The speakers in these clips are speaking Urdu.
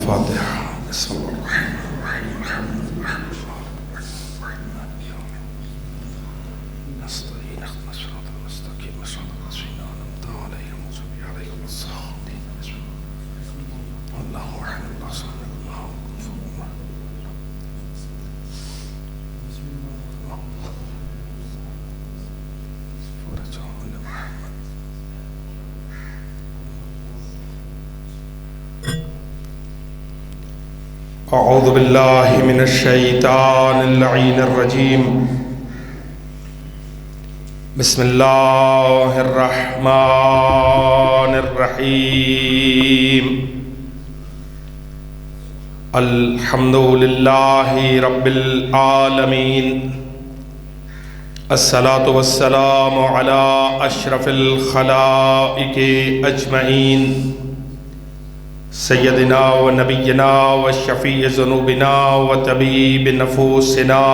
الفاتحة. بسم الله الرحمن الرحيم. الحمد لله رب العالمين نستعين اهدنا الصراط المستقيم صراط الذين أنعمت عليهم غير المغضوب عليهم ولا الضالين. والله أحد الله الصمد الله الغفور أعوذ بالله من الشيطان اللعين الرجيم. بسم الله الرحمن الرحيم. الحمد لله رب العالمين. الصلاة والسلام على أشرف الخلائق أجمعين سیدنا و نبینا و شفیع ذنوبنا و طبیب نفوسنا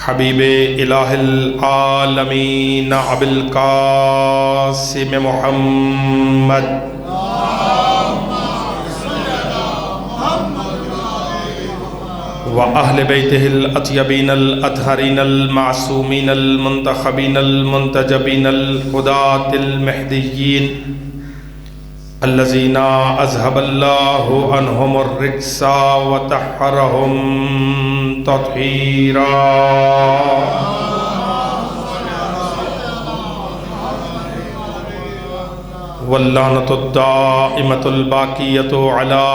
حبیب الہ العالمین ابی القاسم محمد و اہل بیتہ الاطیبین الاطہرین المعصومین المنتخبین المنتجبین الہداة المہدیین الذين أذهب الله عنهم الرجس وطهرهم تطهيرا. واللعنة الدائمة الباقية على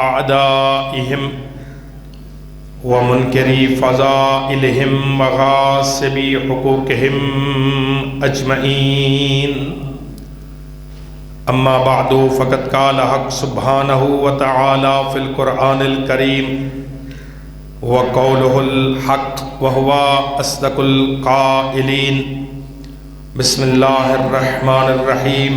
أعدائهم ومنكري فضائلهم وغاصبي حقوقهم أجمعين. اما بعد فقد قال حق سبحانه وتعالى في القرآن الكريم وقوله الحق وهو أصدق القائلين. بسم الله الرحمن الرحيم.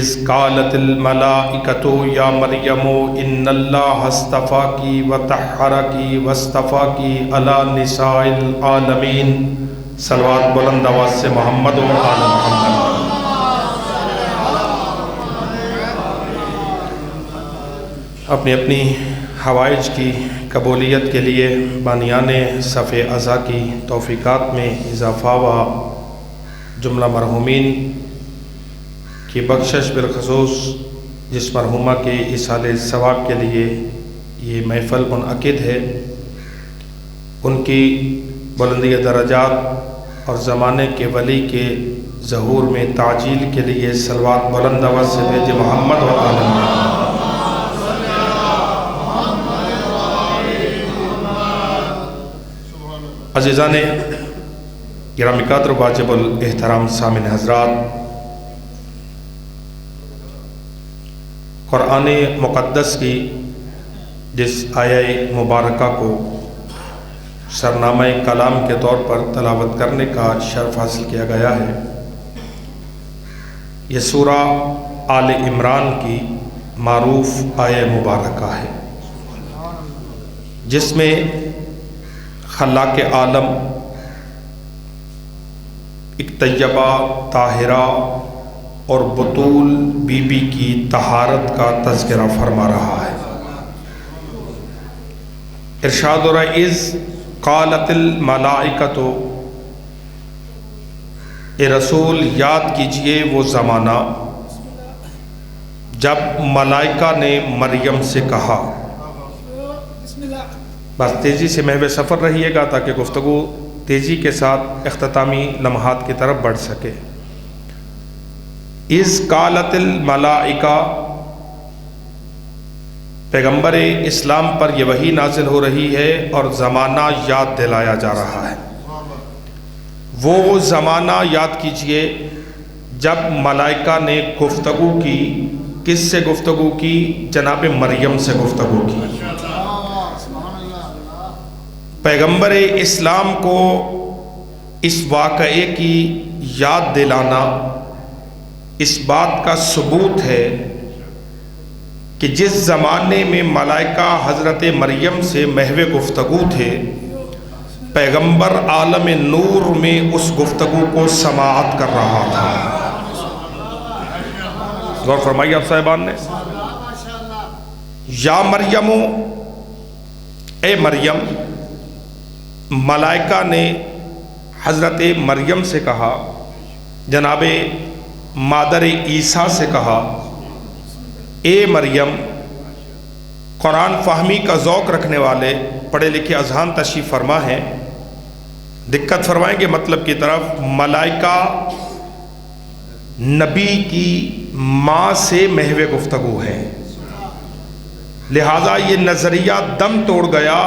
إذ قالت الملائكة يا مريم إن الله اصطفاكِ وطهركِ واصطفاكِ على نساء العالمين. صلوات بلند آواز سے محمد و آل محمد. اپنی اپنی حوائج کی قبولیت کے لیے بانیان صف عزا کی توفیقات میں اضافہ و جملہ مرحومین کی بخشش بالخصوص جس مرحومہ کے ایصال ثواب کے لیے یہ محفل منعقد ہے، ان کی بلندی درجات اور زمانے کے ولی کے ظہور میں تعجیل کے لیے صلوات بلند آواز سے بھیجے محمد و آل محمد. عزیزان گرامی قدر واجب الاحترام سامعین حضرات، قرآن مقدس کی جس آیہ مبارکہ کو سرنامہ کلام کے طور پر تلاوت کرنے کا شرف حاصل کیا گیا ہے، یہ سورہ آل عمران کی معروف آیہ مبارکہ ہے، جس میں خلاق عالم ایک طیبہ طاہرہ اور بطول بی بی کی طہارت کا تذکرہ فرما رہا ہے. ارشاد ہو رہا ہے اذ قالت الملائکۃ، اے رسول یاد کیجئے وہ زمانہ جب ملائکہ نے مریم سے کہا. بس تیزی سے محو سفر رہیے گا تاکہ گفتگو تیزی کے ساتھ اختتامی لمحات کی طرف بڑھ سکے. اذ قالت الملائکہ، پیغمبر اسلام پر یہ وحی نازل ہو رہی ہے اور زمانہ یاد دلایا جا رہا ہے. وہ زمانہ یاد کیجئے جب ملائکہ نے گفتگو کی. کس سے گفتگو کی؟ جناب مریم سے گفتگو کی. پیغمبر اسلام کو اس واقعے کی یاد دلانا اس بات کا ثبوت ہے کہ جس زمانے میں ملائکہ حضرت مریم سے محو گفتگو تھے، پیغمبر عالم نور میں اس گفتگو کو سماعت کر رہا تھا. غور فرمائیے آپ صاحبان نے. یا مریم، اے مریم، ملائکہ نے حضرت مریم سے کہا، جناب مادر عیسیٰ سے کہا، اے مریم۔ قرآن فہمی کا ذوق رکھنے والے پڑھے لکھے اذہان تشریف فرما ہیں، دقت فرمائیں گے مطلب کی طرف۔ ملائکہ نبی کی ماں سے محو گفتگو ہے، لہذا یہ نظریہ دم توڑ گیا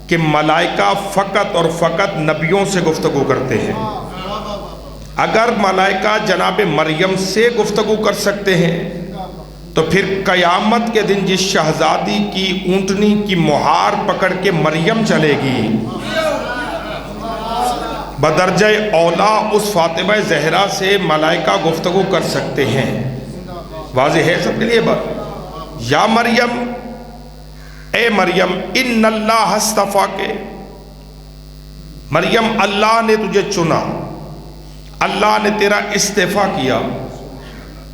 کہ ملائکہ فقط اور فقط نبیوں سے گفتگو کرتے ہیں۔ اگر ملائکہ جناب مریم سے گفتگو کر سکتے ہیں تو پھر قیامت کے دن جس شہزادی کی اونٹنی کی مہار پکڑ کے مریم چلے گی، بدرجہ اولا اس فاطمہ زہرا سے ملائکہ گفتگو کر سکتے ہیں۔ واضح ہے سب کے لیے بات؟ یا مریم، اے مریم، ان اللہ اصطفیٰ کے، مریم اللہ نے تجھے چنا، اللہ نے تیرا استفا کیا،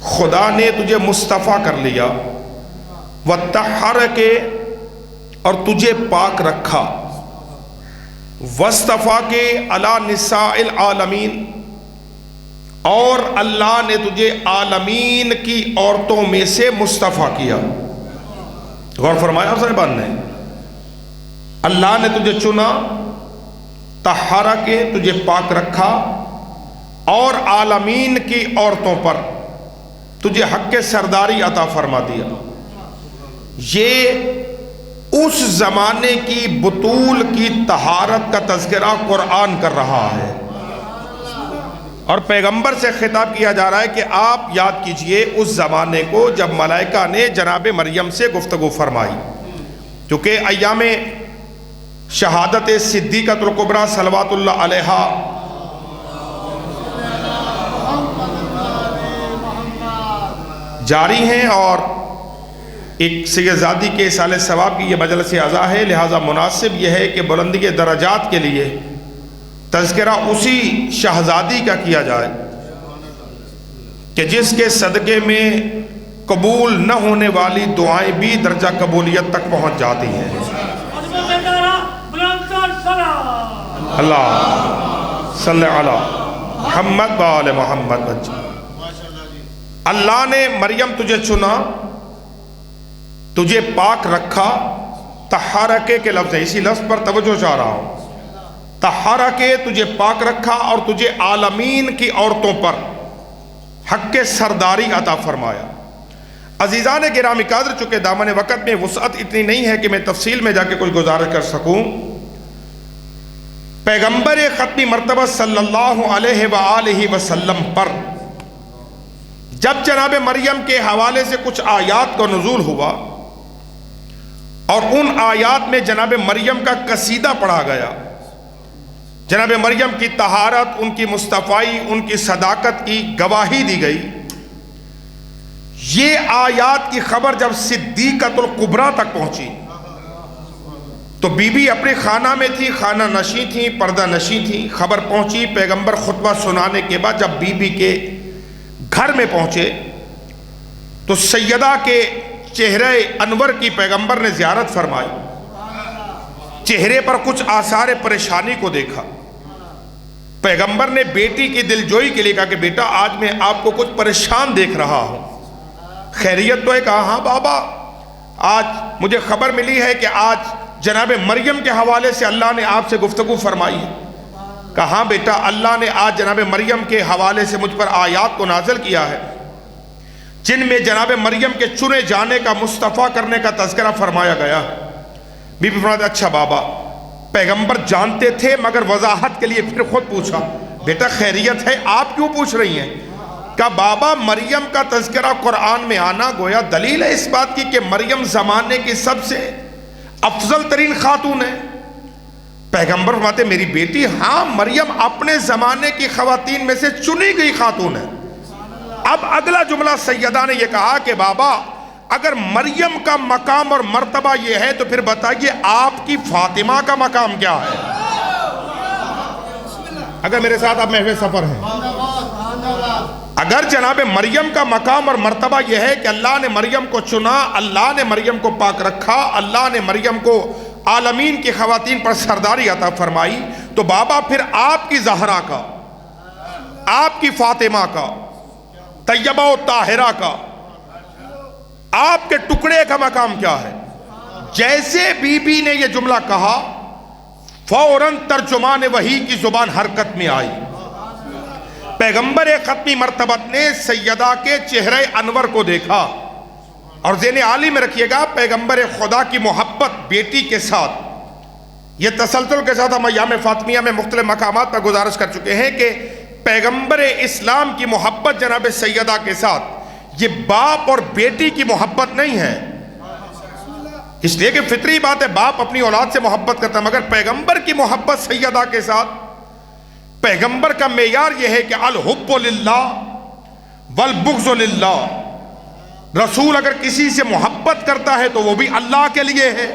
خدا نے تجھے مصطفیٰ کر لیا، وطہرک، اور تجھے پاک رکھا، واصطفاک علی نساء العالمین، اور اللہ نے تجھے عالمین کی عورتوں میں سے مصطفیٰ کیا۔ غور فرمایا صاحبان نے، اللہ نے تجھے چنا، طہارا کے تجھے پاک رکھا، اور عالمین کی عورتوں پر تجھے حق سرداری عطا فرما دیا۔ یہ اس زمانے کی بطول کی طہارت کا تذکرہ قرآن کر رہا ہے، اور پیغمبر سے خطاب کیا جا رہا ہے کہ آپ یاد کیجئے اس زمانے کو جب ملائکہ نے جناب مریم سے گفتگو فرمائی، کیونکہ ایام شہادت صدیقۃ الکبریٰ صلوات اللہ علیہا جاری ہیں، اور ایک سیدزادی کے سال ثواب کی یہ مجلس اعزا ہے، لہذا مناسب یہ ہے کہ بلندی درجات کے لیے تذکرہ اسی شہزادی کا کیا جائے کہ جس کے صدقے میں قبول نہ ہونے والی دعائیں بھی درجہ قبولیت تک پہنچ جاتی ہیں۔ اللہ صلی علی محمد وآل محمد۔ اللہ نے مریم تجھے چنا، تجھے پاک رکھا، طہارکے کے لفظ ہے، اسی لفظ پر توجہ چاہ رہا ہوں، طہارکے تجھے پاک رکھا اور تجھے عالمین کی عورتوں پر حق سرداری عطا فرمایا۔ عزیزان گرامی قدر، چونکہ دامن وقت میں وسعت اتنی نہیں ہے کہ میں تفصیل میں جا کے کوئی گزارش کر سکوں، پیغمبر ختمی مرتبہ صلی اللہ علیہ وآلہ وسلم پر جب جناب مریم کے حوالے سے کچھ آیات کا نزول ہوا اور ان آیات میں جناب مریم کا قصیدہ پڑھا گیا، جناب مریم کی طہارت، ان کی مصطفائی، ان کی صداقت کی گواہی دی گئی، یہ آیات کی خبر جب صدیقۃ الکبریٰ تک پہنچی تو بی بی اپنے خانہ میں تھی، خانہ نشیں تھیں، پردہ نشیں تھیں، خبر پہنچی۔ پیغمبر خطبہ سنانے کے بعد جب بی بی کے گھر میں پہنچے تو سیدہ کے چہرے انور کی پیغمبر نے زیارت فرمائی، چہرے پر کچھ آثار پریشانی کو دیکھا۔ پیغمبر نے بیٹی کی دلجوئی کے لیے کہا کہ بیٹا آج میں آپ کو کچھ پریشان دیکھ رہا ہوں، خیریت تو ہے؟ کہا ہاں بابا، آج مجھے خبر ملی ہے کہ آج جناب مریم کے حوالے سے اللہ نے آپ سے گفتگو فرمائی ہے۔ کہا ہاں بیٹا، اللہ نے آج جناب مریم کے حوالے سے مجھ پر آیات کو نازل کیا ہے جن میں جناب مریم کے چنے جانے کا، مصطفیٰ کرنے کا تذکرہ فرمایا گیا ہے۔ بی بی فرماتے اچھا بابا، پیغمبر جانتے تھے مگر وضاحت کے لیے پھر خود پوچھا، بیٹا خیریت ہے؟ آپ کیوں پوچھ رہی ہیں؟ کہا بابا، مریم کا تذکرہ قرآن میں آنا گویا دلیل ہے اس بات کی کہ مریم زمانے کی سب سے افضل ترین خاتون ہے۔ پیغمبر فرماتے میری بیٹی، ہاں مریم اپنے زمانے کی خواتین میں سے چنی گئی خاتون ہے۔ اب اگلا جملہ سیدہ نے یہ کہا کہ بابا اگر مریم کا مقام اور مرتبہ یہ ہے تو پھر بتائیے آپ کی فاطمہ کا مقام کیا ہے؟ اگر میرے ساتھ آپ محو سفر ہیں اگر جناب مریم کا مقام اور مرتبہ یہ ہے کہ اللہ نے مریم کو چنا، اللہ نے مریم کو پاک رکھا، اللہ نے مریم کو عالمین کی خواتین پر سرداری عطا فرمائی، تو بابا پھر آپ کی زہرا کا، آپ کی فاطمہ کا، طیبہ و طاہرہ کا، آپ کے ٹکڑے کا مقام کیا ہے؟ جیسے بی بی نے یہ جملہ کہا، فوراً ترجمان وحی کی زبان حرکت میں آئی۔ پیغمبر ختمی مرتبت نے سیدہ کے چہرے انور کو دیکھا، اور ذہن عالی میں رکھیے گا پیغمبر خدا کی محبت بیٹی کے ساتھ، یہ تسلسل کے ساتھ ہم ایام فاطمیہ میں مختلف مقامات پر گزارش کر چکے ہیں کہ پیغمبر اسلام کی محبت جناب سیدہ کے ساتھ یہ باپ اور بیٹی کی محبت نہیں ہے، اس لیے کہ فطری بات ہے باپ اپنی اولاد سے محبت کرتا ہے، مگر پیغمبر کی محبت سیدہ کے ساتھ پیغمبر کا معیار یہ ہے کہ الحب للہ والبغض للہ، رسول اگر کسی سے محبت کرتا ہے تو وہ بھی اللہ کے لیے ہے،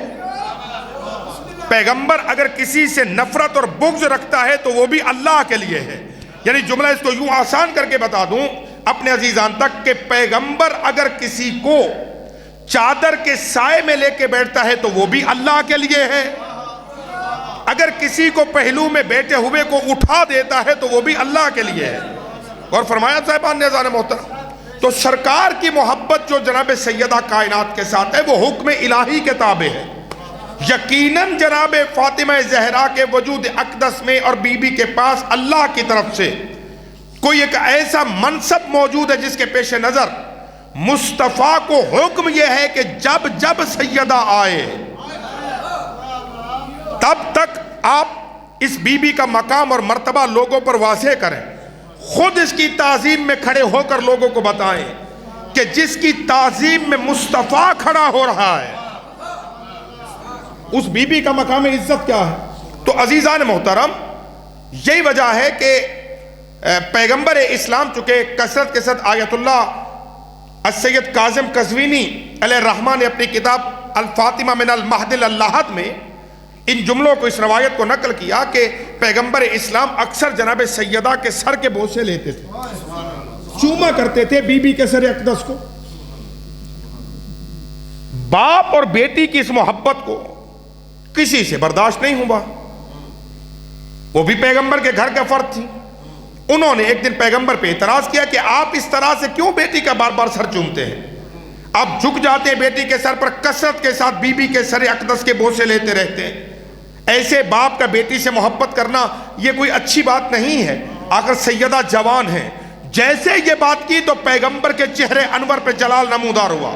پیغمبر اگر کسی سے نفرت اور بغض رکھتا ہے تو وہ بھی اللہ کے لیے ہے۔ یعنی جملہ اس کو یوں آسان کر کے بتا دوں اپنے عزیزان تک کہ پیغمبر اگر کسی کو چادر کے سائے میں لے کے بیٹھتا ہے تو وہ بھی اللہ کے لیے ہے، اگر کسی کو پہلو میں بیٹھے ہوئے کو اٹھا دیتا ہے تو وہ بھی اللہ کے لیے ہے۔ اور فرمایا صاحبان نے عزیزان محترم، تو سرکار کی محبت جو جناب سیدہ کائنات کے ساتھ ہے وہ حکم الہی کے تابع ہے۔ یقیناً جناب فاطمہ زہرا کے وجود اقدس میں اور بی بی کے پاس اللہ کی طرف سے کوئی ایک ایسا منصب موجود ہے جس کے پیش نظر مصطفیٰ کو حکم یہ ہے کہ جب جب سیدہ آئے تب تک آپ اس بی بی کا مقام اور مرتبہ لوگوں پر واضح کریں، خود اس کی تعظیم میں کھڑے ہو کر لوگوں کو بتائیں کہ جس کی تعظیم میں مصطفیٰ کھڑا ہو رہا ہے اس بی بی کا مقام عزت کیا ہے۔ تو عزیزان محترم، یہی وجہ ہے کہ پیغمبر اسلام چکے کثرت کے ساتھ آیت اللہ السید کاظم قزوینی علیہ الرحمہ نے اپنی کتاب الفاطمہ من المہد اللحد میں ان جملوں کو، اس روایت کو نقل کیا کہ پیغمبر اسلام اکثر جناب سیدہ کے سر کے بوسے لیتے تھے، چوما کرتے تھے بی بی کے سر اقدس کو۔ باپ اور بیٹی کی اس محبت کو کسی سے برداشت نہیں ہوا، وہ بھی پیغمبر کے گھر کا فرد تھی۔ انہوں نے ایک دن پیغمبر پہ اعتراض کیا کہ آپ اس طرح سے کیوں بیٹی کا بار بار سر چومتے ہیں، آپ جھک جاتے ہیں بیٹی کے سر پر، کثرت کے ساتھ بی بی کے سر اقدس کے بوسے لیتے رہتے ہیں، ایسے باپ کا بیٹی سے محبت کرنا یہ کوئی اچھی بات نہیں ہے۔ آخر سیدہ جوان ہے، جیسے یہ بات کی تو پیغمبر کے چہرے انور پہ جلال نمودار ہوا،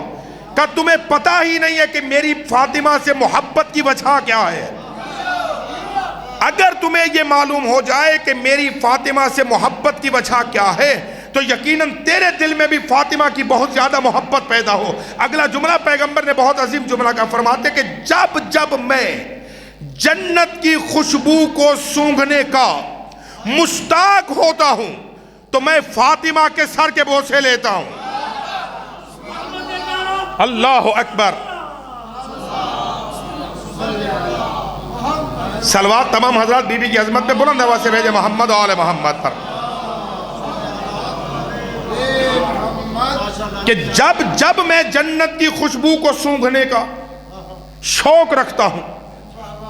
کہ تمہیں پتہ ہی نہیں ہے کہ میری فاطمہ سے محبت کی وجہ کیا ہے؟ اگر تمہیں یہ معلوم ہو جائے کہ میری فاطمہ سے محبت کی وجہ کیا ہے تو یقیناً تیرے دل میں بھی فاطمہ کی بہت زیادہ محبت پیدا ہو۔ اگلا جملہ پیغمبر نے بہت عظیم جملہ کا فرماتے کہ جب جب میں جنت کی خوشبو کو سونگھنے کا مشتاق ہوتا ہوں تو میں فاطمہ کے سر کے بوسے لیتا ہوں۔ اللہ اکبر، صلوات تمام حضرات بی بی کی عظمت میں بلند آواز سے بھیجے محمد و آل محمد پر، کہ جب جب میں جنت کی خوشبو کو سونگھنے کا شوق رکھتا ہوں،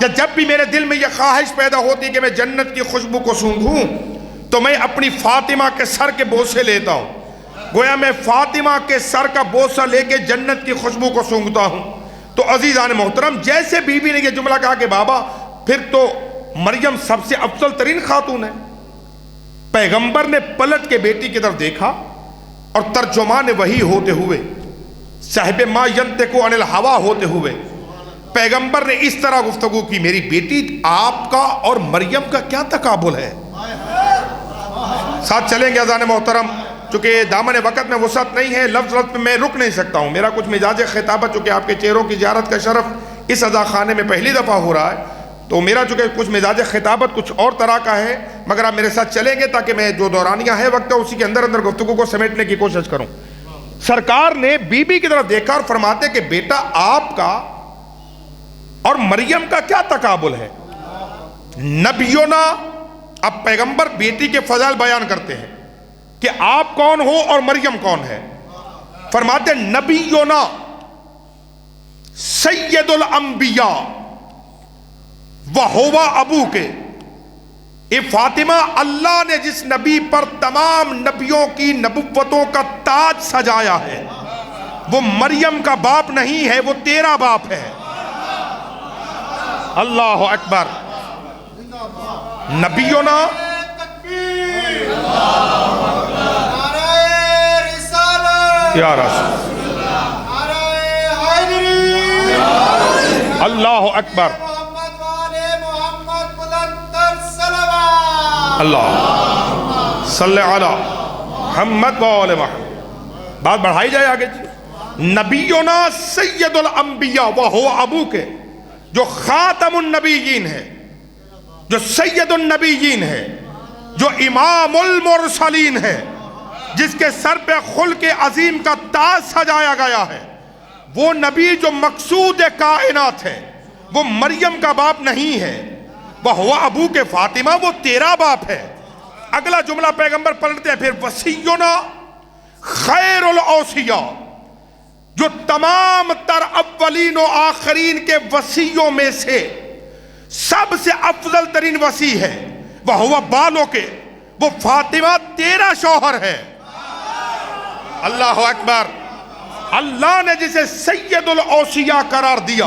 یا جب بھی میرے دل میں یہ خواہش پیدا ہوتی کہ میں جنت کی خوشبو کو سونگھوں تو میں اپنی فاطمہ کے سر کے بوسے لیتا ہوں، گویا میں فاطمہ کے سر کا بوسہ لے کے جنت کی خوشبو کو سونگھتا ہوں۔ تو عزیزان محترم، جیسے بی بی نے یہ جملہ کہا کہ بابا پھر تو مریم سب سے افضل ترین خاتون ہے، پیغمبر نے پلٹ کے بیٹی کی طرف دیکھا اور ترجمان وحی ہوتے ہوئے، صاحب ما ینطق عن الہوا ہوتے ہوئے پیغمبر نے اس طرح گفتگو کی، میری بیٹی آپ کا اور مریم کا کیا تقابل ہے؟ ساتھ چلیں گے اذان محترم، چونکہ دامن وقت میں وسعت نہیں ہے، لفظ لفظ میں رک نہیں سکتا ہوں، میرا کچھ مزاج خطابت چونکہ آپ کے چہروں کی زیارت کا شرف اس عزا خانے میں پہلی دفعہ ہو رہا ہے تو میرا چونکہ کچھ مزاج خطابت کچھ اور طرح کا ہے، مگر آپ میرے ساتھ چلیں گے تاکہ میں جو دورانیہ ہے وقت ہے اسی کے اندر اندر گفتگو کو سمیٹنے کی کوشش کروں۔ سرکار نے بی بی کی طرف دیکھا اور فرماتے کہ بیٹا آپ کا اور مریم کا کیا تقابل ہے؟ نبینا، اب پیغمبر بیٹی کے فضائل بیان کرتے ہیں کہ آپ کون ہو اور مریم کون ہے؟ فرماتے نبینا سید الانبیاء وہو ابو کے، اے فاطمہ اللہ نے جس نبی پر تمام نبیوں کی نبوتوں کا تاج سجایا ہے وہ مریم کا باپ نہیں ہے، وہ تیرا باپ ہے۔ اللہ اکبر۔ نبینا یا رسول اللہ اکبر۔ اللہ صلی علی محمد و آل محمد۔ بات بڑھائی جائے آگے جی۔ نبینا سید الانبیاء وہو ابو کے، جو خاتم النبیین ہے، جو سید النبیین ہے، جو امام المرسلین ہے، جس کے سر پہ خلق عظیم کا تاج سجایا گیا ہے، وہ نبی جو مقصود کائنات ہے، وہ مریم کا باپ نہیں ہے، وہ ابو کے فاطمہ، وہ تیرا باپ ہے۔ اگلا جملہ پیغمبر پلٹتے ہیں پھر، وصینا خیر الاوصیاء، جو تمام تر اولین و آخرین کے وصیوں میں سے سب سے افضل ترین وصی ہے، وہ بالوں کے، وہ فاطمہ تیرا شوہر ہے۔ اللہ اکبر۔ اللہ نے جسے سید الاوصیاء قرار دیا،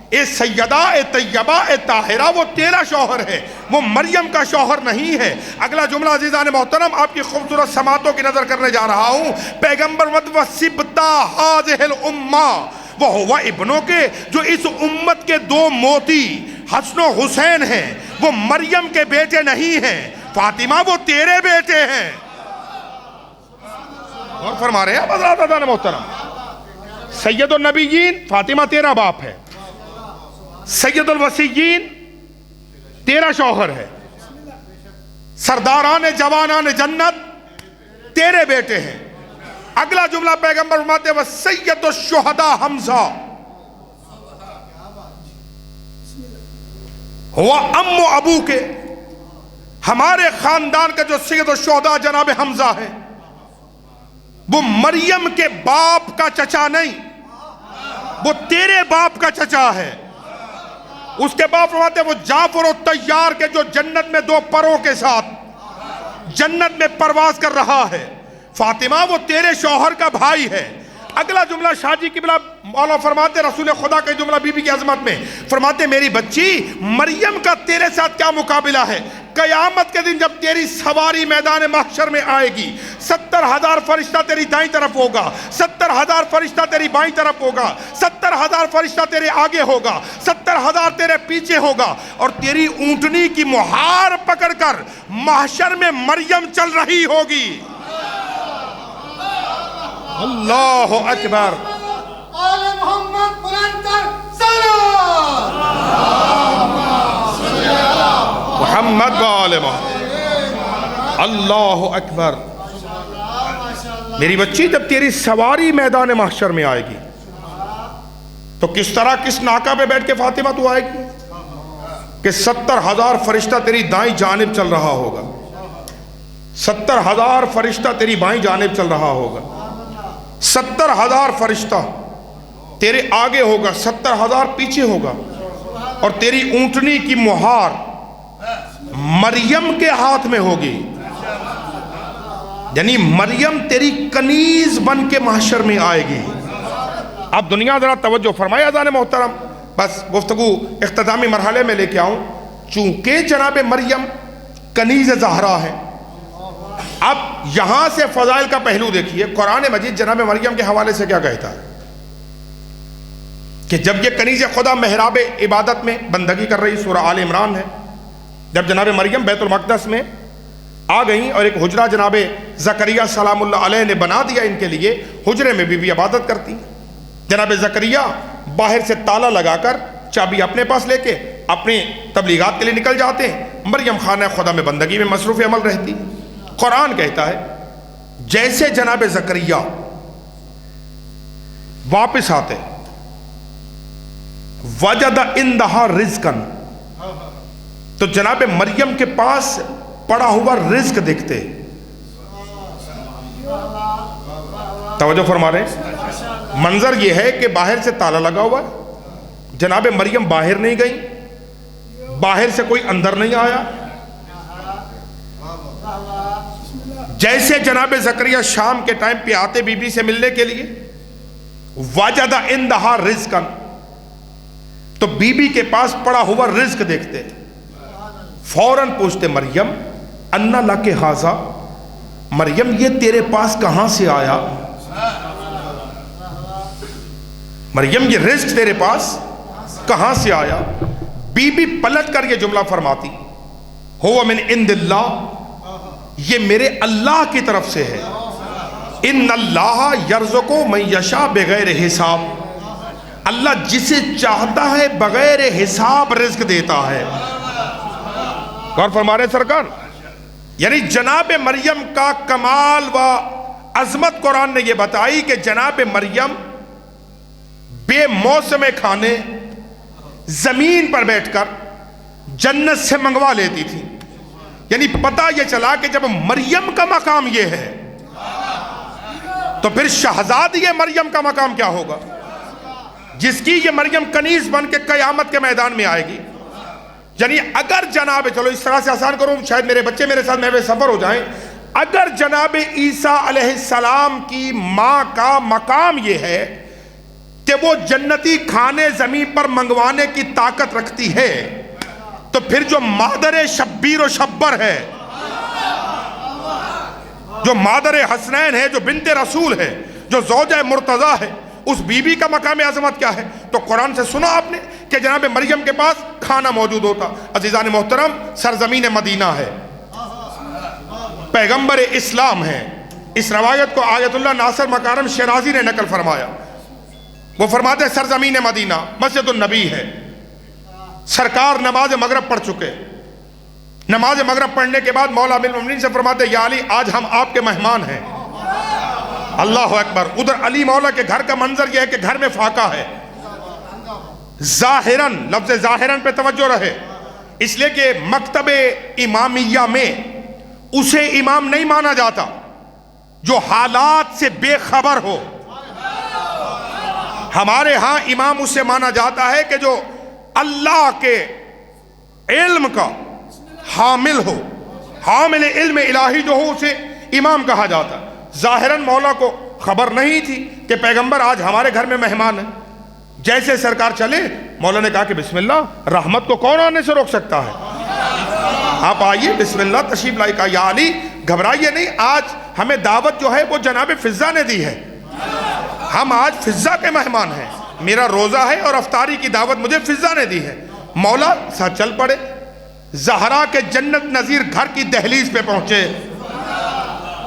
اے سیدہ، اے طیبہ، اے طاہرہ، وہ تیرا شوہر ہے، وہ مریم کا شوہر نہیں ہے۔ اگلا جملہ عزیزان محترم آپ کی خوبصورت سماعتوں کی نظر کرنے جا رہا ہوں۔ پیغمبر وَسِبْتَا هَذِهِ الْأُمَّةِ، وہ ہوا ابنوں کے، جو اس امت کے دو موتی حسن و حسین ہیں، وہ مریم کے بیٹے نہیں ہیں، فاطمہ وہ تیرے بیٹے ہیں۔ اور فرما رہے ہیں حضرات عزیزان محترم، سید النبیین فاطمہ تیرا باپ ہے، سید الوصیین تیرا شوہر ہے، سرداران جوانان جنت تیرے بیٹے ہیں۔ اگلا جملہ پیغمبر فرماتے ہیں وَسَيِّدُ الشُّهَدَاء حمزہ ہوا ام ابو کے، ہمارے خاندان کا جو سید الشہداء جناب حمزہ ہے، وہ مریم کے باپ کا چچا نہیں، وہ تیرے باپ کا چچا ہے۔ اس کے باپ فرماتے ہیں وہ جعفر الطیار کے، جو جنت میں دو پروں کے ساتھ جنت میں پرواز کر رہا ہے، فاطمہ وہ تیرے شوہر کا بھائی ہے۔ اگلا جملہ شاہ جی قبلہ مولا فرماتے رسول خدا کا جملہ بی بی کی عظمت میں فرماتے میری بچی مریم کا تیرے ساتھ کیا مقابلہ ہے؟ قیامت کے دن جب تیری سواری میدان محشر میں آئے گی، 70,000 فرشتہ تیری دائیں طرف ہوگا، 70,000 فرشتہ تیری بائیں طرف ہوگا، 70,000 فرشتہ تیرے آگے ہوگا، 70,000 تیرے پیچھے ہوگا، اور تیری اونٹنی کی مہار پکڑ کر محشر میں مریم چل رہی ہوگی۔ اللہ اکبر۔ آل محمد بلند سلام محمد و آل محمد۔ اللہ اکبر۔ میری بچی جب تیری سواری میدان محشر میں آئے گی تو کس طرح کس ناکہ پہ بیٹھ کے فاطمہ تو آئے گی کہ 70,000 فرشتہ تیری دائیں جانب چل رہا ہوگا، 70,000 فرشتہ تیری بائیں جانب چل رہا ہوگا، 70,000 فرشتہ تیرے آگے ہوگا، 70,000 پیچھے ہوگا، اور تیری اونٹنی کی مہار مریم کے ہاتھ میں ہوگی، یعنی مریم تیری کنیز بن کے محشر میں آئے گی۔ اب دنیا ذرا توجہ فرمائے اذان محترم، بس گفتگو اختتامی مرحلے میں لے کے آؤں۔ چونکہ جناب مریم کنیز زہرا ہے، اب یہاں سے فضائل کا پہلو دیکھیے۔ قرآن مجید جناب مریم کے حوالے سے کیا کہتا ہے کہ جب یہ کنیز خدا محراب عبادت میں بندگی کر رہی، سورہ آل عمران ہے، جب جناب مریم بیت المقدس میں آ گئیں اور ایک حجرہ جناب زکریا سلام اللہ علیہ نے بنا دیا ان کے لیے، حجرے میں بھی عبادت کرتی ہیں۔ جناب زکریا باہر سے تالا لگا کر چابی اپنے پاس لے کے اپنے تبلیغات کے لیے نکل جاتے ہیں، مریم خانہ خدا میں بندگی میں مصروف عمل رہتی۔ قرآن کہتا ہے جیسے جناب زکریا واپس آتے وجد عندہا رزقن، تو جناب مریم کے پاس پڑا ہوا رزق دیکھتے، توجہ فرما رہے ہیں؟ منظر یہ ہے کہ باہر سے تالا لگا ہوا ہے، جناب مریم باہر نہیں گئی، باہر سے کوئی اندر نہیں آیا. جیسے جناب زکریا شام کے ٹائم پہ آتے بی بی سے ملنے کے لیے، وجد عندہا رزقا، تو بی بی کے پاس پڑا ہوا رزق دیکھتے، فوراً پوچھتے مریم انا لک ھذا، مریم یہ تیرے پاس کہاں سے آیا؟ مریم یہ رزق تیرے پاس کہاں سے آیا؟ بی بی پلٹ کر یہ جملہ فرماتی، ہوا من عند اللہ، یہ میرے اللہ کی طرف سے ہے. ان اللہ یرزق من یشاء بغیر حساب، اللہ جسے چاہتا ہے بغیر حساب رزق دیتا ہے. غور فرما رہے سرکار؟ یعنی جناب مریم کا کمال و عظمت قرآن نے یہ بتائی کہ جناب مریم بے موسم کھانے زمین پر بیٹھ کر جنت سے منگوا لیتی تھی. یعنی پتہ یہ چلا کہ جب مریم کا مقام یہ ہے تو پھر شہزادی مریم کا مقام کیا ہوگا، جس کی یہ مریم کنیز بن کے قیامت کے میدان میں آئے گی. یعنی اگر جناب، چلو اس طرح سے آسان کروں شاید میرے بچے میرے ساتھ محو سفر ہو جائیں، اگر جناب عیسیٰ علیہ السلام کی ماں کا مقام یہ ہے کہ وہ جنتی کھانے زمین پر منگوانے کی طاقت رکھتی ہے، تو پھر جو مادر شبیر و شبر ہے، جو مادر حسنین ہے، جو بنت رسول ہے، جو زوجہ مرتضی ہے، اس بی بی کا مقام عظمت کیا ہے؟ تو قرآن سے سنا آپ نے کہ جناب مریم کے پاس کھانا موجود ہوتا. عزیزان محترم، سرزمین مدینہ ہے، پیغمبر اسلام ہے. اس روایت کو آیت اللہ ناصر مکارم شیرازی نے نقل فرمایا. وہ فرماتے ہیں سرزمین مدینہ مسجد النبی ہے، سرکار نماز مغرب پڑھ چکے. نماز مغرب پڑھنے کے بعد مولا امیر المومنین سے فرماتے یا علی آج ہم آپ کے مہمان ہیں. اللہ اکبر. ادھر علی مولا کے گھر کا منظر یہ ہے کہ گھر میں فاقہ ہے. ظاہراً، لفظ ظاہراً پہ توجہ رہے، اس لیے کہ مکتب امامیہ میں اسے امام نہیں مانا جاتا جو حالات سے بے خبر ہو. ہمارے ہاں امام اسے مانا جاتا ہے کہ جو اللہ کے علم کا حامل ہو، حامل علم الہی جو ہو، اسے امام کہا جاتا. ظاہراً مولا کو خبر نہیں تھی کہ پیغمبر آج ہمارے گھر میں مہمان ہیں. جیسے سرکار چلے، مولا نے کہا کہ بسم اللہ، رحمت کو کون آنے سے روک سکتا ہے؟ آپ آئیے، بسم اللہ، تشریف لائی. کہا یا علی گھبرائیے نہیں، آج ہمیں دعوت جو ہے وہ جناب فضہ نے دی ہے، ہم آج فضہ کے مہمان ہیں، میرا روزہ ہے اور افطاری کی دعوت مجھے فضہ نے دی ہے. مولا ساتھ چل پڑے، زہرا کے جنت نظیر گھر کی دہلیز پہ پہنچے.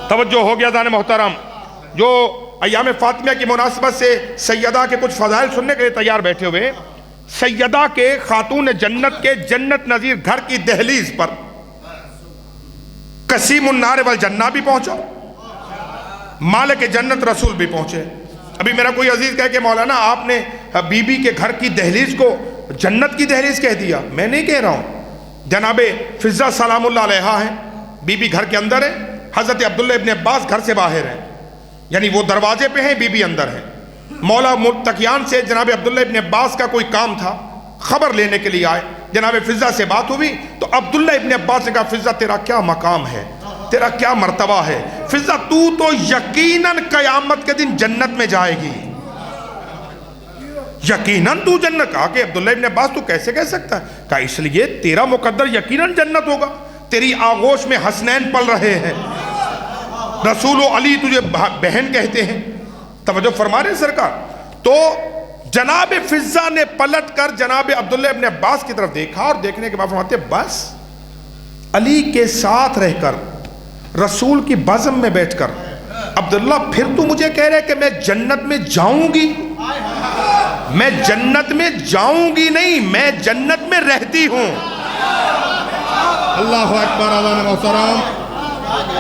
توجہ ہو گیا دان محترم. جو ایام فاطمیہ کی مناسبت سے سیدہ کے کچھ فضائل سننے کے لیے تیار بیٹھے ہوئے، سیدہ کے خاتون جنت کے جنت نظیر گھر کی دہلیز پر قسیم النار والجنہ بھی پہنچا، مالک جنت رسول بھی پہنچے. ابھی میرا کوئی عزیز کہے کہ مولانا آپ نے بی بی کے گھر کی دہلیز کو جنت کی دہلیز کہہ دیا. میں نہیں کہہ رہا ہوں، جناب فضہ سلام اللہ علیہا ہے، بی بی گھر کے اندر ہے، حضرت عبداللہ ابن عباس گھر سے باہر ہیں، یعنی وہ دروازے پہ ہیں، بی بی اندر ہے. مولا متقیان سے جناب عبداللہ ابن عباس کا کوئی کام تھا، خبر لینے کے لیے آئے. جناب فضہ سے بات ہوئی تو عبداللہ ابن عباس نے کہا فضہ تیرا کیا مقام ہے، تیرا کیا مرتبہ ہے؟ فضہ تو یقیناً قیامت کے دن جنت میں جائے گی، یقیناً تو جنت. کہا کہ عبداللہ ابن عباس تو کیسے کہہ سکتا ہے؟ کہا اس لیے تیرا مقدر یقیناً جنت ہوگا، تیری آغوش میں حسنین پل رہے ہیں، رسول و علی تجھے بہن کہتے ہیں. توجہ فرما رہے ہیں سرکار. تو جناب فضہ نے پلٹ کر جناب عبداللہ ابن عباس کی طرف دیکھا اور دیکھنے کے بعد فرماتے ہیں بس علی کے ساتھ رہ کر، رسول کی بزم میں بیٹھ کر، عبداللہ پھر تو مجھے کہہ رہے کہ میں جنت میں جاؤں گی؟ میں جنت میں جاؤں گی نہیں، میں جنت میں رہتی ہوں. اللہ اکبر. اذان محترم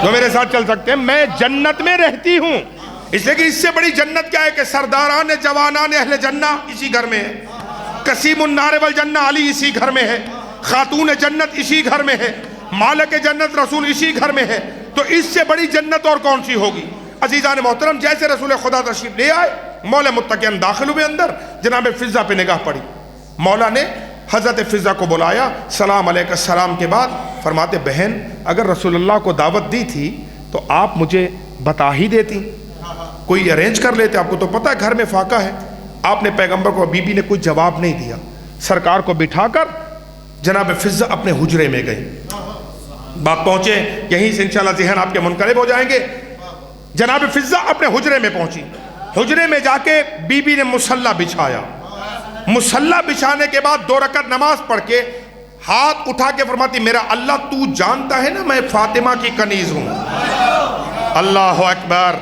جو میرے ساتھ چل سکتے ہیں، میں جنت میں رہتی ہوں. اس لیے کہ اس سے بڑی جنت کیا ہے کہ سرداران جوانان اہل جنہ اسی گھر میں ہے، قسیم النار والجنہ علی اسی گھر میں ہے، خاتون جنت اسی گھر میں ہے، مالک جنت رسول اسی گھر میں ہے. تو اس سے بڑی جنت اور کون سی ہوگی؟ عزیزان محترم جیسے رسول خدا تشریف لے آئے مولا متقین داخل ہوئے اندر، جناب فضہ پہ نگاہ پڑی، مولا نے حضرت فضہ کو بلایا، سلام علیکہ السلام کے بعد فرماتے بہن اگر رسول اللہ کو دعوت دی تھی تو آپ مجھے بتا ہی دیتی، کوئی ارینج کر لیتے، آپ کو تو پتہ ہے گھر میں فاقہ ہے۔ آپ نے پیغمبر کو، بی بی نے کوئی جواب نہیں دیا، سرکار کو بٹھا کر جناب فضہ اپنے حجرے میں گئی۔ بات پہنچے یہیں سے انشاءاللہ ذہن آپ کے منقلب ہو جائیں گے۔ جناب فضہ اپنے حجرے میں پہنچی، حجرے میں جا کے بی بی نے مصلی بچھایا، مصلی بچھانے کے بعد 2 رکعت نماز پڑھ کے ہاتھ اٹھا کے فرماتی میرا اللہ تو جانتا ہے نا میں فاطمہ کی کنیز ہوں۔ اللہ اکبر،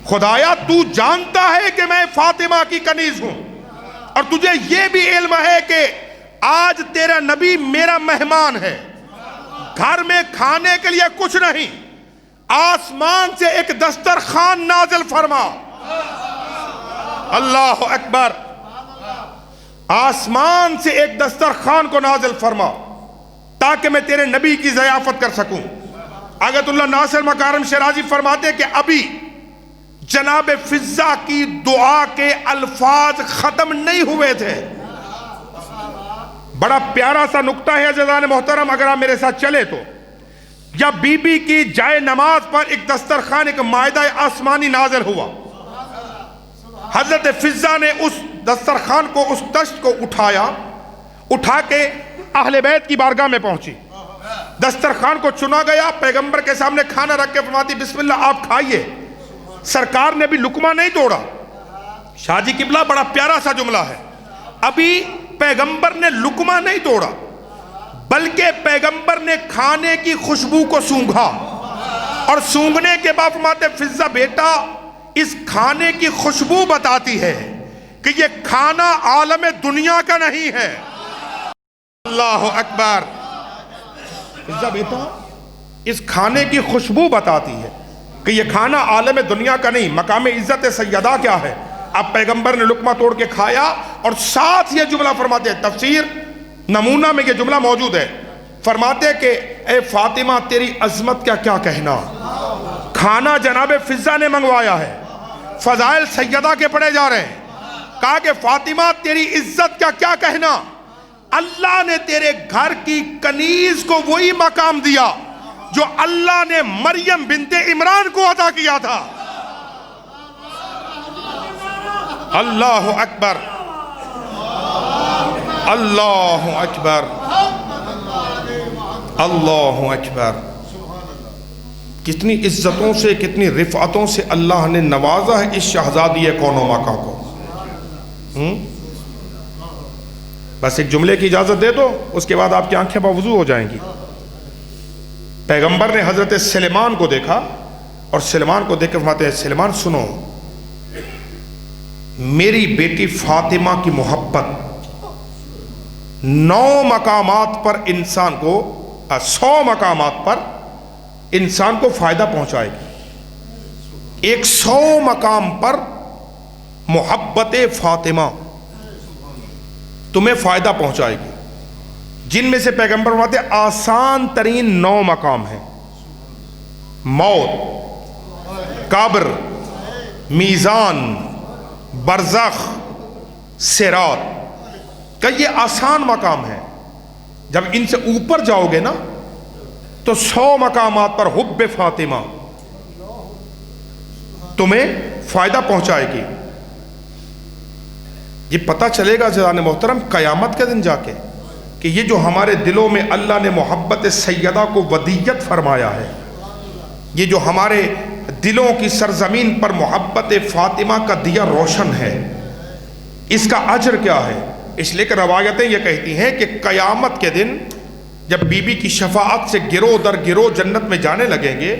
خدایا تو جانتا ہے کہ میں فاطمہ کی کنیز ہوں، اور تجھے یہ بھی علم ہے کہ آج تیرا نبی میرا مہمان ہے، گھر میں کھانے کے لیے کچھ نہیں، آسمان سے ایک دسترخوان نازل فرما۔ اللہ اکبر، آسمان سے ایک دسترخوان کو نازل فرما تاکہ میں تیرے نبی کی ضیافت کر سکوں۔ آیت اللہ ناصر مکارم شیرازی فرماتے کہ ابھی جناب فضہ کی دعا کے الفاظ ختم نہیں ہوئے تھے۔ بڑا پیارا سا نقطہ ہے عزیزان محترم، اگر آپ میرے ساتھ چلے تو یا بی بی کی جائے نماز پر ایک دسترخوان، ایک مائدہ آسمانی نازل ہوا، حضرت فضہ نے اس دسترخوان کو، اس دشت کو اٹھا کے اہل بیت کی بارگاہ میں پہنچی، دسترخوان کو چنا گیا، پیغمبر کے سامنے کھانا رکھ کے فرماتی بسم اللہ آپ کھائیے۔ سرکار نے بھی لقمہ نہیں توڑا۔ شاہ جی قبلہ بڑا پیارا سا جملہ ہے، ابھی پیغمبر نے لقمہ نہیں توڑا بلکہ پیغمبر نے کھانے کی خوشبو کو سونگھا، اور سونگھنے کے بعد فرماتے فضہ بیٹا اس کھانے کی خوشبو بتاتی ہے کہ یہ کھانا عالم دنیا کا نہیں ہے۔ اللہ اکبر، فضہ بیٹا اس کھانے کی خوشبو بتاتی ہے کہ یہ کھانا عالم دنیا کا نہیں۔ مقام عزت سیدہ کیا ہے؟ اب پیغمبر نے لقمہ توڑ کے کھایا اور ساتھ یہ جملہ فرماتے ہیں، تفسیر نمونہ میں یہ جملہ موجود ہے، فرماتے ہیں کہ اے فاطمہ تیری عظمت کا کیا کہنا، کھانا جناب فضہ نے منگوایا ہے، فضائل سیدہ کے پڑھے جا رہے ہیں، کہا کہ فاطمہ تیری عزت کا کیا کہنا، اللہ نے تیرے گھر کی کنیز کو وہی مقام دیا جو اللہ نے مریم بنت عمران کو عطا کیا تھا۔ اللہ اکبر، اللہ اکبر، اللہ اکبر، کتنی عزتوں سے کتنی رفعتوں سے اللہ نے نوازا ہے اس شہزادی کون و مکان کو۔ بس ایک جملے کی اجازت دے دو، اس کے بعد آپ کی آنکھیں باوضو ہو جائیں گی۔ پیغمبر نے حضرت سلیمان کو دیکھا اور سلیمان کو دیکھ کر فرماتے ہیں سلیمان سنو، میری بیٹی فاطمہ کی محبت 9 مقامات پر انسان کو 100 مقامات پر انسان کو فائدہ پہنچائے گی۔ 100 مقام پر محبت فاطمہ تمہیں فائدہ پہنچائے گی، جن میں سے پیغمبر فرماتے ہیں آسان ترین 9 مقام ہیں، موت، قبر، میزان، برزخ، صراط، کہ یہ آسان مقام ہے۔ جب ان سے اوپر جاؤ گے نا تو 100 مقامات پر حب فاطمہ تمہیں فائدہ پہنچائے گی۔ یہ پتہ چلے گا جناب محترم قیامت کے دن جا کے کہ یہ جو ہمارے دلوں میں اللہ نے محبت سیدہ کو ودیت فرمایا ہے، یہ جو ہمارے دلوں کی سرزمین پر محبت فاطمہ کا دیا روشن ہے، اس کا اجر کیا ہے؟ اس لیے کہ روایتیں یہ کہتی ہیں کہ قیامت کے دن جب بی بی کی شفاعت سے گروہ در گروہ جنت میں جانے لگیں گے،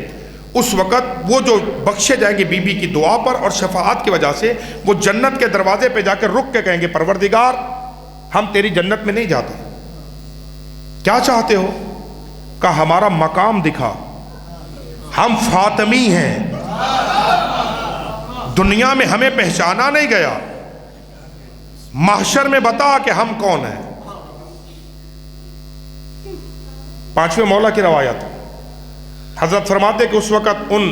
اس وقت وہ جو بخشے جائیں گے بی بی کی دعا پر اور شفاعت کی وجہ سے، وہ جنت کے دروازے پہ جا کر رک کے کہیں گے پروردگار ہم تیری جنت میں نہیں جاتے، کیا چاہتے ہو؟ کہ ہمارا مقام دکھا، ہم فاطمی ہیں، دنیا میں ہمیں پہچانا نہیں گیا، محشر میں بتا کہ ہم کون ہیں۔ 5ویں مولا کی روایت، حضرت فرماتے کہ اس وقت ان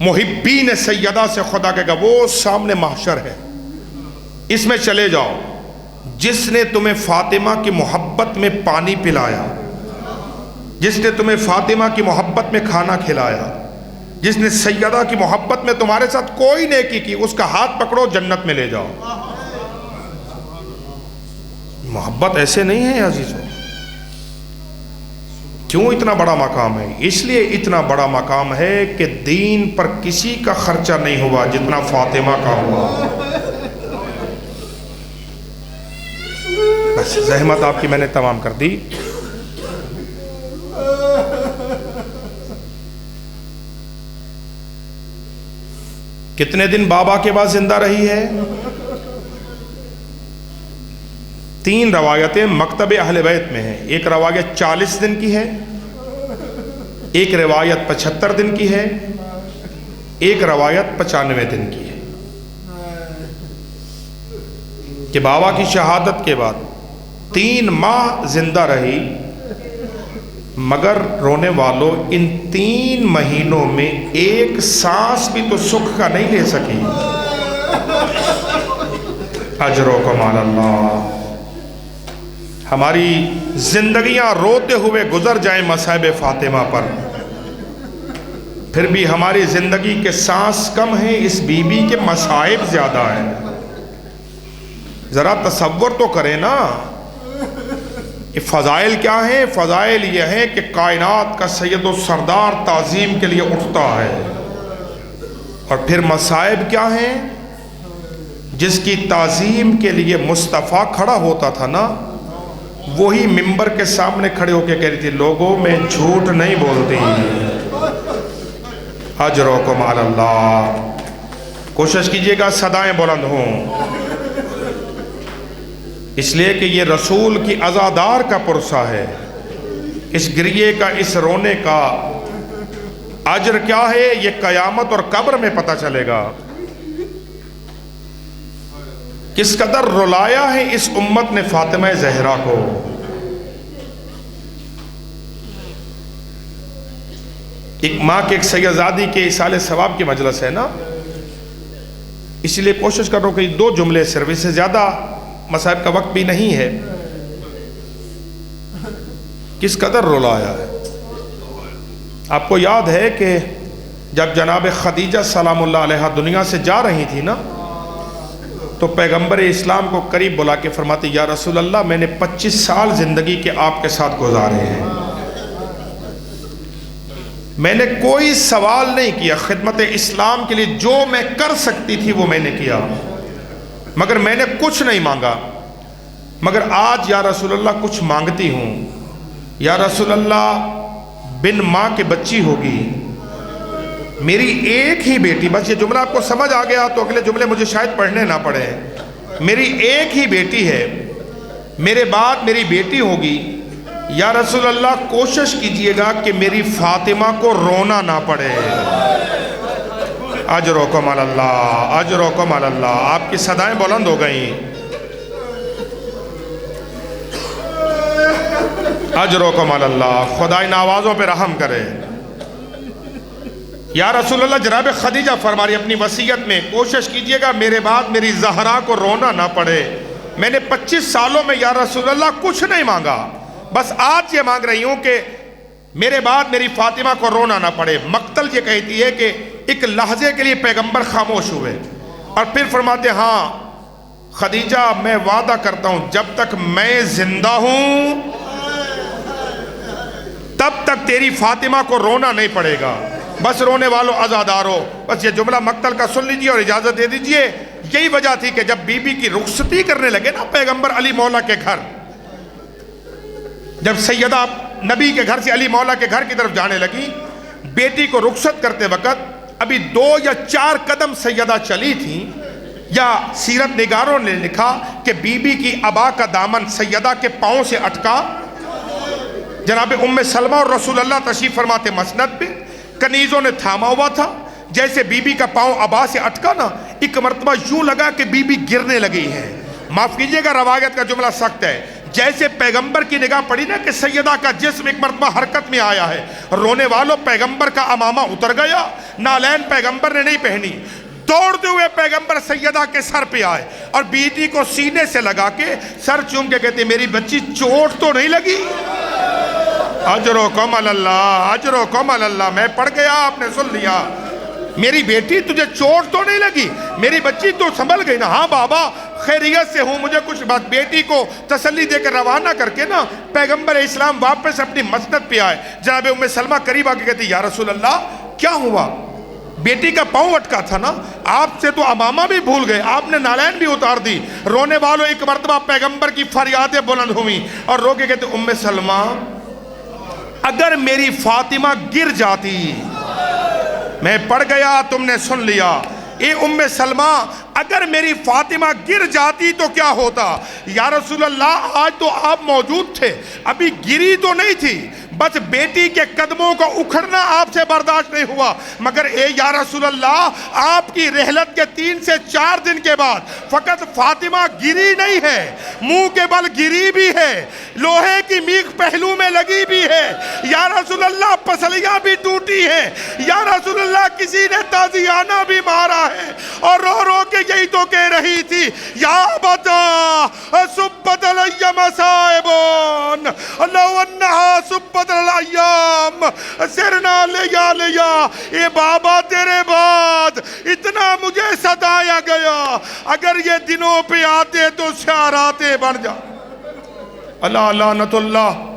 محبین سیدہ سے خدا کہے گا وہ سامنے محشر ہے، اس میں چلے جاؤ، جس نے تمہیں فاطمہ کی محبت میں پانی پلایا، جس نے تمہیں فاطمہ کی محبت میں کھانا کھلایا، جس نے سیدہ کی محبت میں تمہارے ساتھ کوئی نیکی کی، اس کا ہاتھ پکڑو، جنت میں لے جاؤ۔ محبت ایسے نہیں ہے عزیزو۔ کیوں اتنا بڑا مقام ہے؟ اس لیے اتنا بڑا مقام ہے کہ دین پر کسی کا خرچہ نہیں ہوا جتنا فاطمہ کا ہوا۔ بس زحمت آپ کی میں نے تمام کر دی۔ کتنے دن بابا کے بعد زندہ رہی ہے؟ 3 روایتیں مکتب اہل بیت میں ہیں۔ ایک روایت 40 دن کی ہے، ایک روایت 75 دن کی ہے، ایک روایت 95 دن کی ہے، کہ بابا کی شہادت کے بعد 3 ماہ زندہ رہی، مگر رونے والوں ان 3 مہینوں میں ایک سانس بھی تو سکھ کا نہیں لے سکی۔ اجرکم علی اللہ۔ ہماری زندگیاں روتے ہوئے گزر جائیں مصائب فاطمہ پر، پھر بھی ہماری زندگی کے سانس کم ہیں، اس بی بی کے مصائب زیادہ ہیں۔ ذرا تصور تو کریں نا، یہ فضائل کیا ہیں؟ فضائل یہ ہیں کہ کائنات کا سید و سردار تعظیم کے لیے اٹھتا ہے، اور پھر مصائب کیا ہیں؟ جس کی تعظیم کے لیے مصطفیٰ کھڑا ہوتا تھا نا، وہی ممبر کے سامنے کھڑے ہو کے کہہ رہی تھی لوگوں میں جھوٹ نہیں بولتی۔ اجرکم علی اللہ۔ کوشش کیجئے گا صدائیں بلند ہوں، اس لیے کہ یہ رسول کی عزادار کا پرسہ ہے۔ اس گریے کا، اس رونے کا اجر کیا ہے، یہ قیامت اور قبر میں پتہ چلے گا۔ کس قدر رلایا ہے اس امت نے فاطمہ زہرا کو۔ ایک ماں کے ایک سیدزادی کے ایصال ثواب کی مجلس ہے نا، اس لیے کوشش کر رہا ہوں کہ 2 جملے صرف، اس سے زیادہ مصائب کا وقت بھی نہیں ہے۔ کس قدر رلایا ہے۔ آپ کو یاد ہے کہ جب جناب خدیجہ سلام اللہ علیہا دنیا سے جا رہی تھی نا، تو پیغمبر اسلام کو قریب بلا کے فرماتی یا رسول اللہ میں نے 25 سال زندگی کے آپ کے ساتھ گزارے ہیں، میں نے کوئی سوال نہیں کیا، خدمت اسلام کے لیے جو میں کر سکتی تھی وہ میں نے کیا، مگر میں نے کچھ نہیں مانگا، مگر آج یا رسول اللہ کچھ مانگتی ہوں۔ یا رسول اللہ بن ماں کے بچی ہوگی، میری ایک ہی بیٹی، بس یہ جملہ آپ کو سمجھ آ گیا تو اگلے جملے مجھے شاید پڑھنے نہ پڑے، میری ایک ہی بیٹی ہے، میرے بعد میری بیٹی ہوگی، یا رسول اللہ کوشش کیجئے گا کہ میری فاطمہ کو رونا نہ پڑے۔ اجرکم علی اللہ، اجرکم علی اللہ۔ آپ کی صدائیں بلند ہو گئیں۔ اجرکم علی اللہ۔ خدا ان آوازوں پہ رحم کرے۔ یا رسول اللہ جناب خدیجہ فرما رہی اپنی وصیت میں کوشش کیجئے گا میرے بعد میری زہرا کو رونا نہ پڑے۔ میں نے 25 سالوں میں یا رسول اللہ کچھ نہیں مانگا، بس آج یہ مانگ رہی ہوں کہ میرے بعد میری فاطمہ کو رونا نہ پڑے۔ مقتل یہ کہتی ہے کہ ایک لحظے کے لیے پیغمبر خاموش ہوئے اور پھر فرماتے ہاں خدیجہ میں وعدہ کرتا ہوں جب تک میں زندہ ہوں تب تک تیری فاطمہ کو رونا نہیں پڑے گا، بس رونے والوں آزادار ہو۔ بس یہ جملہ مقتل کا سن لیجئے اور اجازت دے دیجئے۔ یہی وجہ تھی کہ جب بی بی کی رخصتی کرنے لگے نا پیغمبر علی مولا کے گھر، جب سیدہ نبی کے گھر سے علی مولا کے گھر کی طرف جانے لگی، بیٹی کو رخصت کرتے وقت ابھی 2 یا 4 قدم سیدہ چلی تھیں، یا سیرت نگاروں نے لکھا کہ بی بی کی عبا کا دامن سیدہ کے پاؤں سے اٹکا۔ جناب ام سلمہ اور رسول اللہ تشریف فرماتے مسند پہ، کنیزوں نے تھاما ہوا تھا، جیسے بی بی کا پاؤں عبا سے اٹکا نا، ایک مرتبہ یوں لگا کہ بی بی گرنے لگی ہے۔ معاف کیجئے گا روایت کا جملہ سخت ہے، جیسے پیغمبر کی نگاہ پڑی نا کہ سیدہ کا جسم ایک مرتبہ حرکت میں آیا ہے، رونے والوں پیغمبر کا امامہ اتر گیا، نالین پیغمبر نے نہیں پہنی، دوڑتے ہوئے پیغمبر سیدہ کے سر پہ آئے اور بیٹی کو سینے سے لگا کے سر چوم کے کہتے میری بچی چوٹ تو نہیں لگی؟ اجرکم اللہ، اجرکم اللہ، میں پڑھ گیا آپ نے سن لیا، میری بیٹی تجھے چوٹ تو نہیں لگی؟ میری بچی تو سنبھل گئی نا؟ ہاں بابا خیریت سے ہوں، مجھے کچھ بات۔ بیٹی کو تسلی دے کر روانہ کر کے نا پیغمبر اسلام واپس اپنی مسند پہ آئے۔ جناب ام سلمہ قریب آ کے کہتی یا رسول اللہ کیا ہوا؟ بیٹی کا پاؤں اٹکا تھا نا، آپ سے تو امامہ بھی بھول گئے، آپ نے نالین بھی اتار دی۔ رونے والوں ایک مرتبہ پیغمبر کی فریادیں بلند ہوئیں اور رو کے کہتے ام سلمہ اگر میری فاطمہ گر جاتی، میں پڑھ گیا تم نے سن لیا، اے ام سلمہ اگر میری فاطمہ گر جاتی تو کیا ہوتا؟ یا رسول اللہ آج تو آپ موجود تھے، ابھی گری تو نہیں تھی، بس بیٹی کے قدموں کو اکھڑنا آپ سے برداشت نہیں ہوا، مگر اے یا رسول اللہ آپ کی رحلت کے 3 سے 4 دن کے بعد فقط فاطمہ گری نہیں ہے، منہ کے بل گری بھی ہے، لوہے کی میخ پہلو میں لگی بھی ہے، یا رسول اللہ پسلیاں بھی ٹوٹی ہیں، یا رسول اللہ کسی نے تازیانہ بھی مارا ہے، اور رو رو کے یہی تو کہہ رہی تھی یا بتا سبت علی مصائبون لو انہا سبت الایام سرنا لیا لیا، اے بابا تیرے بعد اتنا مجھے ستایا گیا، اگر یہ دنوں پہ آتے تو سیاراتے بن جا۔ اللہ لعنت اللہ